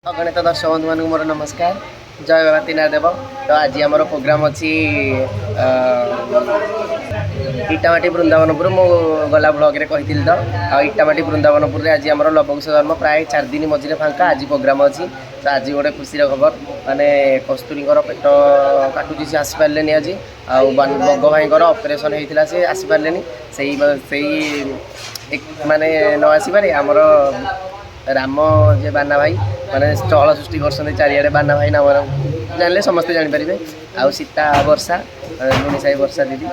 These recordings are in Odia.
अगणित दर्शक बंधु मान मोर नमस्कार। जय बाबा त्रिनाथ तो आज आम प्रोग्राम अच्छी इटामाटी वृंदावनपुर मु गला ब्लॉग रे कही तो इटामाटी वृंदावनपुर आज आम लवकुश धर्म प्राय 4 दिन मझे फांका आज प्रोग्राम अच्छी तो आज गोटे खुशी खबर माने कस्तूरी पेट काटुची से आसपारे आज बग भाई ऑपरेशन होता से आसपारे माने न आसपारे आमर राम जे बाना भाई माने चहल सृष्टि कर चारिड़े बाना भाई नाम जानले समस्ते जानीपारे आउ सीता वर्षा लुणी वर्षा दीदी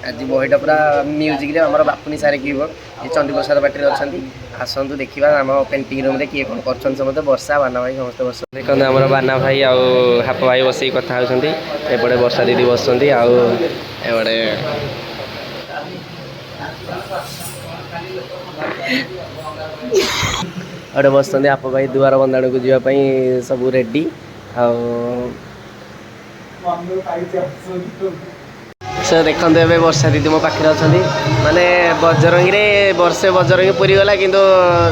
आज बहीटा पूरा म्यूजिक रे आम बापुनी सारे कीबोर्ड ये चंडीप्रसाद पार्टी अच्छा आसतु देखा आम पेंटिंग रूम रे किए कौन कर समस्त वर्षा बाना भाई समस्त वर्ष देखते आम बाना भाई आउ हाप भाई बस कथा होपटे वर्षा दीदी बस एपटे अरे बस आप भाई दुआर बंधाण को जावाई सब रेडी से देखते ए वर्षा दीदी मो पाखे अच्छा माने बजरंगी रे वर्षे बजरंगी पूरी गला कि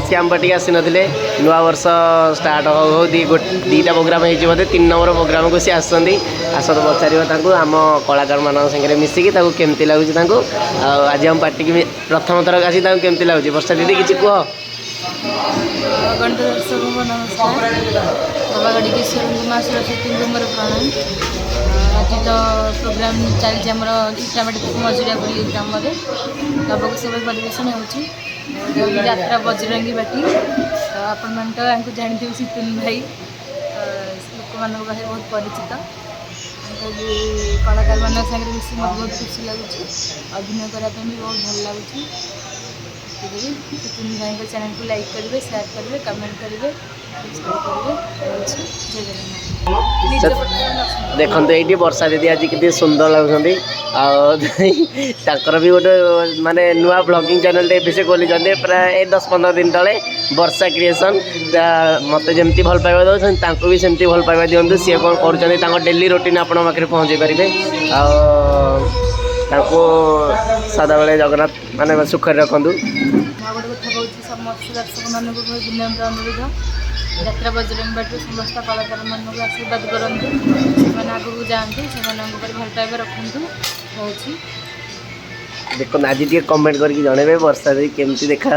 श्यामपाटी आसी नथिले नुआ वर्ष स्टार्ट हो दीटा प्रोग्राम हो 3 नंबर प्रोग्राम को सी आसत पचार आम कलाकार मान सागे मिसिकी केमती लगुच आज आम पार्टी की प्रथम थर आसी केमती लगुच वर्षा दीदी किसी कह गणित दर्शक को नमस्कार। बाबा गणेश्वर माँ सरस्वती मोर प्रणाम। आज तो प्रोग्राम चलती आम इटामाटी मजुरिया बोली ग्राम लवक सेवा परिवेशन होत्रा बजरंगी बाटी तो आपण तो जानते सितुन भाई लोक मान बहुत परिचित कलाकार मान सागर मिसी मत बहुत खुशी लगुच अभिनय करने भी बहुत भल लगुच सितुन भाई के चैनल को लाइक करेंगे शेयर करेंगे कमेंट करेंगे देखते ये वर्षा दीदी आज कि सुंदर लगुंट भी गोटे माने नुआ ब्लॉगिंग चैनल से खोली प्राय 10-15 दिन तले वर्षा क्रिएशन मत जमी भल पाइबा दौरान भी सेमती भल पाइबा दिंतु सी कौन कर डेली रूटीन आपण पाखे पहुँचे पारे सदा बेले जगन्नाथ माने सुखर रखु गोटे कथा कहूँ समस्त दर्शक मानक विनम्र अनुरोध यात्रा बजरंग बाटी समस्त कलाकार मानक आशीर्वाद करूँ से आगू जाती से भल पाइबा रखु कौन देख आज टे कमेंट करके जनइबे वर्षा दी केमती देखा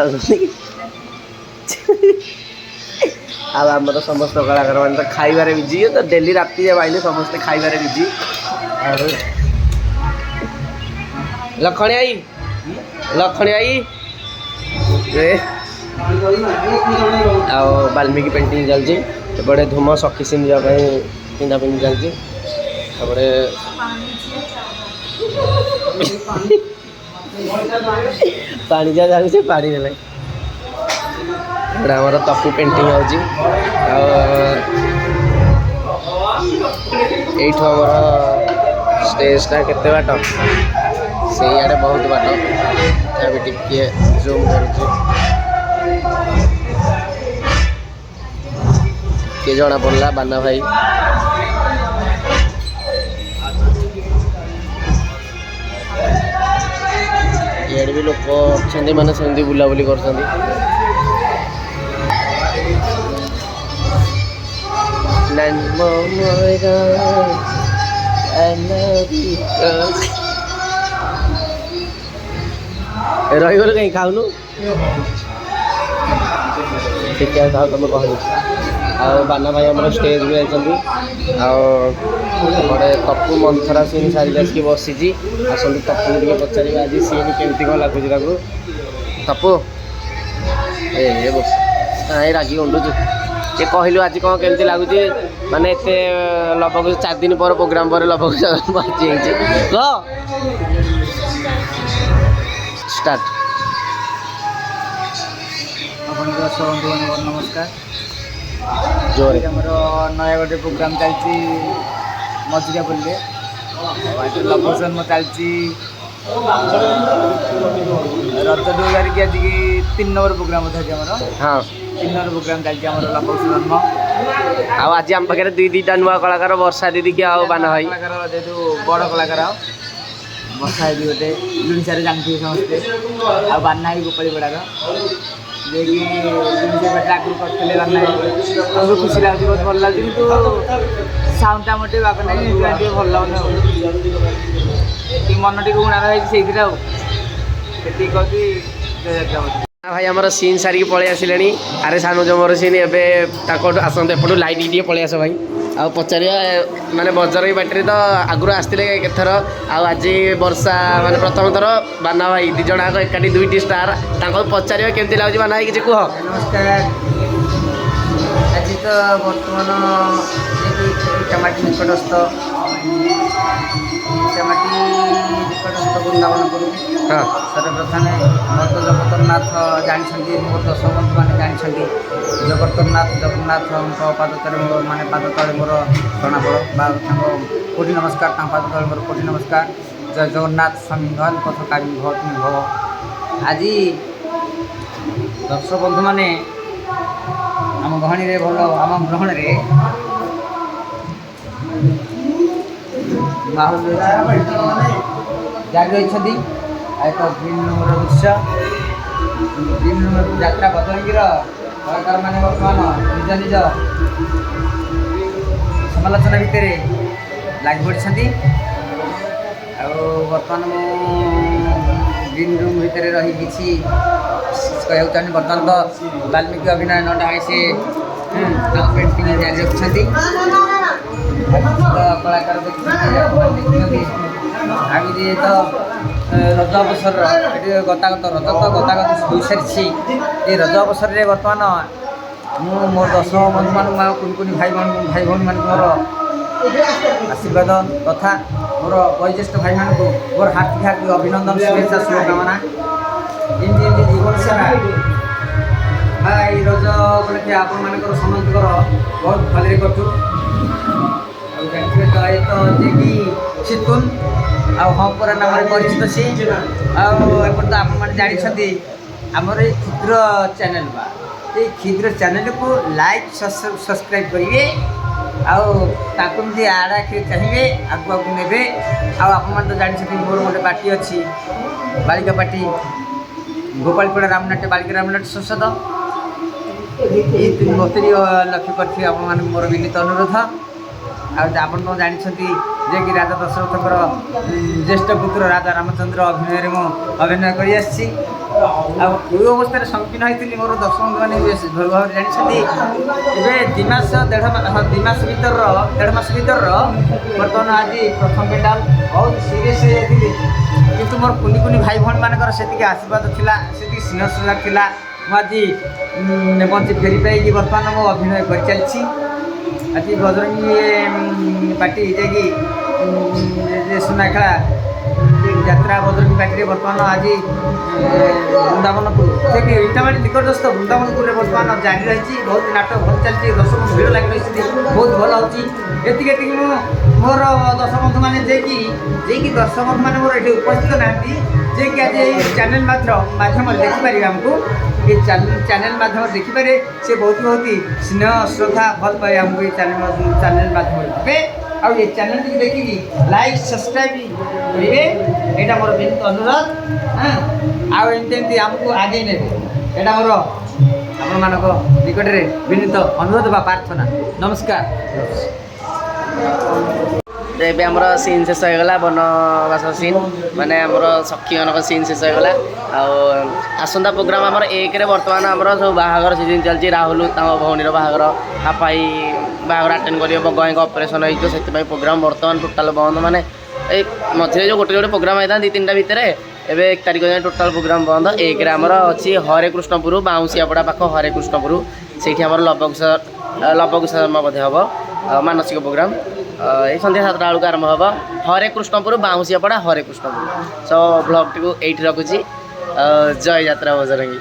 आमर समस्त कलाकार मान तो खाइबार बिजी तो डेली राति आइले समस्ते खाइबार बिजी लखणी आई वाल्मीकि पेंटिंग चलती एपटे धूम सखी सिंह जावाई पिंधा पिंधि चलती पानी जा जाऊँचे पानी देना आमर तपु पेंटिंग होची स्टेजटा केते बाट से आड़े बहुत बाट अभी टिके जूम कर जना पड़ा बाना भाई ये भी लोक अच्छा मैंने सेमती बुलाबुली कर रहीगल कहीं खाऊनु ठीक है तुम कह बाना भाई आम स्टेज भी आते तपु मंथरा सीन सारी आसिक बसी आसतु तपु टे पचार आज सीन केमती कौन लगुच तपु ए बस कहीं रागी उंडुचु ये कहलु आज कौन केमती लगुच माने एते लवक 4 दिन पर प्रोग्राम पर लवक बाजी स्टार्ट दर्शक बंधु मान नमस्कार। जोर नयागढ़ प्रोग्राम चलती मजुरिया बोलिए लवक जन्म चलती रज 2000 की आज 3 नंबर प्रोग्राम था हाँ 3 नंबर प्रोग्राम चलती लवक जन्म आज आम पाखे 2-2टा नुआ कलाकार वर्षा दीदी की बाना भाई कलाकार जेहतु बड़ कलाकार वर्षा दीदी गोटे लुणी सारे जानते समस्ते आ बाना गोपाली बड़ार ଯିଏକି ଜିନିଷ ଆଗରୁ କରିଥିଲେ ବାନା ଆମକୁ ଖୁସି ଲାଗୁଛି ବହୁତ ଭଲ ଲାଗୁଛି କିନ୍ତୁ ସାଉଣ୍ଡଟା ଆମର ଟିକେ ବାଗ ନାହିଁ ସେଥିପାଇଁ ଟିକେ ଭଲ ଲାଗୁନି ଆଉ ଟିକେ ମନ ଟିକେ ଉଣା ରହିଛି ସେଇଥିରେ ଆଉ ସେତିକି କହୁଛି ଭାଇ ଆମର ସିନ୍ ସାରିକି ପଳେଇ ଆସିଲେଣି ଆରେ ସାନୁ ଜମର ସିନ୍ ଏବେ ତାଙ୍କଠୁ ଆସନ୍ତୁ ଏପଟୁ ଲାଇଟ୍ ଟିକେ ପଳେଇ ଆସ ଭାଇ ଆଉ ପଚାରିବା ମାନେ ବଜରଙ୍ଗୀ ପାଟିରେ ତ ଆଗରୁ ଆସିଥିଲେ କେତେଥର ଆଉ ଆଜି ବର୍ଷା ମାନେ ପ୍ରଥମ ଥର ବାନା ଭାଇ ଦୁଇ ଜଣ ଆଗ ଏକାଠି 2ଟି ଷ୍ଟାର୍ ତାଙ୍କୁ ପଚାରିବା କେମିତି ଲାଗୁଛି ବାନା ଭାଇ କିଛି କୁହ। ନମସ୍କାର ଆଜି ତ ବର୍ତ୍ତମାନ ଇଟାମାଟି ନିକଟସ୍ଥ ବୃନ୍ଦାବନପୁର ହଁ ସର୍ବପ୍ରଥମେ ମୋର ତ ଜଗତରନାଥ ଜାଣିଛନ୍ତି ମୋର ଦର୍ଶକ ବନ୍ଧୁମାନେ ଜାଣିଛନ୍ତି ଜଗନ୍ନାଥଙ୍କ ପାଦ ତଳେ ମାନେ ପାଦ ତଳେ ମୋର ପ୍ରଣାମ ବା ତାଙ୍କ କୋଟି ନମସ୍କାର ତାଙ୍କ ପାଦ ତଳେ ମୋର କୋଟି ନମସ୍କାର ଜୟ ଜଗନ୍ନାଥ ସ୍ୱାମୀ ଭଗବାନ ପଥ କାମୀ ଭବ ତୁମେ ଭବ। ଆଜି ଦର୍ଶକ ବନ୍ଧୁମାନେ ଆମ ଗହଣୀରେ ଭଲ ଆମ ଗ୍ରହଣରେ ମାହୋଲ ଜାରି ରହିଛନ୍ତି ଆଉ ଏକ 3 ନମ୍ବର ଦୃଶ୍ୟ 3 ନମ୍ବର ଯାତ୍ରା ବଦଳଙ୍ଗୀର କଳାକାରମାନେ ବର୍ତ୍ତମାନ ନିଜ ନିଜ ସମାଲୋଚନା ଭିତରେ ଲାଗି ପଡ଼ିଛନ୍ତି ଆଉ ବର୍ତ୍ତମାନ ମୁଁ ଗ୍ରୀନ୍ ରୁମ୍ ଭିତରେ ରହି କିଛି କହିବାକୁ ଚାହୁଁନି ବର୍ତ୍ତମାନ ତ ବାଲ୍ମୀକି ଅଭିନୟ ନଟା ହୋଇ ସେ ତାଙ୍କ ପେଣ୍ଟିଂ ଜାରି ରଖିଛନ୍ତି କଳାକାର ଦେଖୁଛନ୍ତି ଆଗରୁ ତ ରଜ ଅବସରର ଏଠି ଗତାଗତ ରଜ ତ ଗତାଗତ ହୋଇସାରିଛି ଏ ରଜ ଅବସରରେ ବର୍ତ୍ତମାନ ମୁଁ ମୋର ଦର୍ଶକ ବନ୍ଧୁମାନଙ୍କୁ ଆଉ କୁନି ଭାଇ ଭଉଣୀମାନଙ୍କୁ ମୋର ଆଶୀର୍ବାଦ ତଥା ମୋର ବয়োଜ୍ୟେଷ୍ଠ ଭାଇମାନଙ୍କୁ ମୋର ହାର୍ଦ୍ଦିକ ଅଭିନନ୍ଦନ ଶୁଭେଚ୍ଛା ଶୁଭକାମନା ଏମିତି ଜୀବନ ସାରା ବା ଏଇ ରଜ ଉପଲକ୍ଷେ ଆପଣମାନଙ୍କର ସମସ୍ତଙ୍କର ବହୁତ ଭଲରେ କଟୁ ଆଉ ଜାଣିଥିବେ ତ ଏ ତ ଯିଏକି ସିତୁନ ଆଉ ହଁ ପରା ନାମରେ ପରିଚିତ ସିଏ ଆଉ ଏପଟେ ତ ଆପଣମାନେ ଜାଣିଛନ୍ତି ଆମର ଏଇ କ୍ଷୁଦ୍ର ଚ୍ୟାନେଲ୍ ବା ଏଇ କ୍ଷୁଦ୍ର ଚ୍ୟାନେଲ୍କୁ ଲାଇକ୍ ସବସ୍କ୍ରାଇବ୍ କରିବେ ଆଉ ତାକୁ ଏମିତି ଆଡ଼ ଆଖିରେ ଚାହିଁବେ ଆଗକୁ ନେବେ ଆଉ ଆପଣମାନେ ତ ଜାଣିଛନ୍ତି ମୋର ଗୋଟେ ପାର୍ଟି ଅଛି ବାଳିକା ପାର୍ଟି ଗୋପାଳପଡ଼ା ରାମନାଟ୍ୟ ବାଳିକା ରାମନାଟ୍ୟ ସଂସଦ ଏଇ 72 ଲକ୍ଷ କରିଥିବେ ଆପଣମାନଙ୍କୁ ମୋର ବିନୀତ ଅନୁରୋଧ ଆଉ ଆପଣ ତ ଜାଣିଛନ୍ତି ଯେ କି ରାଜା ଦଶରଥଙ୍କର ଜ୍ୟେଷ୍ଠ ପୁତ୍ର ରାଜା ରାମଚନ୍ଦ୍ର ଅଭିନୟରେ ମୁଁ ଅଭିନୟ କରିଆସିଛି ଆଉ କେଉଁ ଅବସ୍ଥାରେ ସମ୍ମୁଖୀନ ହୋଇଥିଲି ମୋର ଦର୍ଶକ ବନ୍ଧୁମାନେ ବେଶ ଭଲ ଭାବରେ ଜାଣିଛନ୍ତି ଏବେ 2 ମାସ ଦେଢ଼ ମାସ ଭିତରର ବର୍ତ୍ତମାନ ଆଜି ପ୍ରଥମ ପେଣ୍ଡାଲ ବହୁତ ସିରିୟସ୍ ହେଇଯାଇଥିଲି କିନ୍ତୁ ମୋର କୁନି ଭାଇ ଭଉଣୀମାନଙ୍କର ସେତିକି ଆଶୀର୍ବାଦ ଥିଲା ସେତିକି ସ୍ନେହ ଶ୍ରଦ୍ଧା ଥିଲା ମୁଁ ଆଜି ବଞ୍ଚି ଫେରି ପାଇକି ବର୍ତ୍ତମାନ ମୁଁ ଅଭିନୟ କରିଚାଲିଛି ଆଜି ବଜରଙ୍ଗୀ ପାର୍ଟି ଯାଇକି ସୁନାଖେଳା ଯାତ୍ରା ବଜରଙ୍ଗୀ ପାର୍ଟିରେ ବର୍ତ୍ତମାନ ଆଜି ବୃନ୍ଦାବନପୁର ଯିଏକି ଇଟାମାଟି ନିକଟସ୍ଥ ବୃନ୍ଦାବନପୁରରେ ବର୍ତ୍ତମାନ ଜାରି ରହିଛି ବହୁତ ନାଟକ ଭଲ ଚାଲିଛି ଦର୍ଶକ ଭିଡ଼ ଲାଗି ରହିଛନ୍ତି ବହୁତ ଭଲ ହେଉଛି ଏତିକି ମୁଁ ମୋର ଦର୍ଶକ ବନ୍ଧୁମାନେ ଯିଏକି ଦର୍ଶକ ବନ୍ଧୁମାନେ ମୋର ଏଠି ଉପସ୍ଥିତ ନାହାନ୍ତି ଯିଏକି ଆଜି ଏଇ ଚ୍ୟାନେଲ୍ ମାଧ୍ୟମରେ ଦେଖିପାରିବେ ଆମକୁ ଏ ଚ୍ୟାନେଲ୍ ମାଧ୍ୟମରେ ଦେଖିପାରେ ସେ ବହୁତ ସ୍ନେହ ଶ୍ରଦ୍ଧା ଭଲ ପାଏ ଆମକୁ ଏ ଚ୍ୟାନେଲ୍ ମାଧ୍ୟମରେ ଯିବେ ଆଉ ଏ ଚ୍ୟାନେଲ୍ଟିକୁ ଦେଖିକି ଲାଇକ୍ ସବସ୍କ୍ରାଇବ୍ କରିବେ ଏଇଟା ମୋର ବିନୀତ ଅନୁରୋଧ ଆଉ ଏମିତି ଆମକୁ ଆଗେଇ ନେବେ ଏଇଟା ମୋର ଆପଣମାନଙ୍କ ନିକଟରେ ବିନୀତ ଅନୁରୋଧ ବା ପ୍ରାର୍ଥନା ନମସ୍କାର। ଏବେ ଆମର ସିନ୍ ଶେଷ ହୋଇଗଲା ବନବାସ ସିନ୍ ମାନେ ଆମର ସଖୀମାନଙ୍କ ସିନ୍ ଶେଷ ହୋଇଗଲା ଆଉ ଆସନ୍ତା ପ୍ରୋଗ୍ରାମ୍ ଆମର 1ରେ ବର୍ତ୍ତମାନ ଆମର ସବୁ ବାହାଘର ସିଜିନ୍ ଚାଲିଛି ରାହୁଲ ତାଙ୍କ ଭଉଣୀର ବାହାଘର ହାପାଇ ବାହାଘର ଆଟେଣ୍ଡ କରିବ ବଗଙ୍କ ଅପରେସନ୍ ହେଇଯିବ ସେଥିପାଇଁ ପ୍ରୋଗ୍ରାମ୍ ବର୍ତ୍ତମାନ ଟୋଟାଲ୍ ବନ୍ଦ ମାନେ ଏଇ ମଝିରେ ଯେଉଁ ଗୋଟେ ପ୍ରୋଗ୍ରାମ୍ ହେଇଥିଲା 2-3ଟା ଭିତରେ ଏବେ 1 ତାରିଖ ଯାଏଁ ଟୋଟାଲ୍ ପ୍ରୋଗ୍ରାମ୍ ବନ୍ଦ 1ରେ ଆମର ଅଛି ହରେକୃଷ୍ଣପୁର ବାଉଁଶିଆପଡ଼ା ପାଖ ହରେକୃଷ୍ଣପୁର ସେଇଠି ଆମର ଲବକୁଶ ମଧ୍ୟ ହେବ ମାନସିକ ପ୍ରୋଗ୍ରାମ୍ এই সন্ধ্যা 7টা বেଳକୁ ଆରମ୍ଭ ହେବ ହରେକୃଷ୍ଣପୁର ବାଉଁଶିଆପଡ଼ା ହରେକୃଷ୍ଣପୁର ସୋ ବ୍ଲଗ୍ଟିକୁ ଏଇଠି ରଖୁଛି ଜୟ ଯାତ୍ରା ବଜରଙ୍ଗୀ।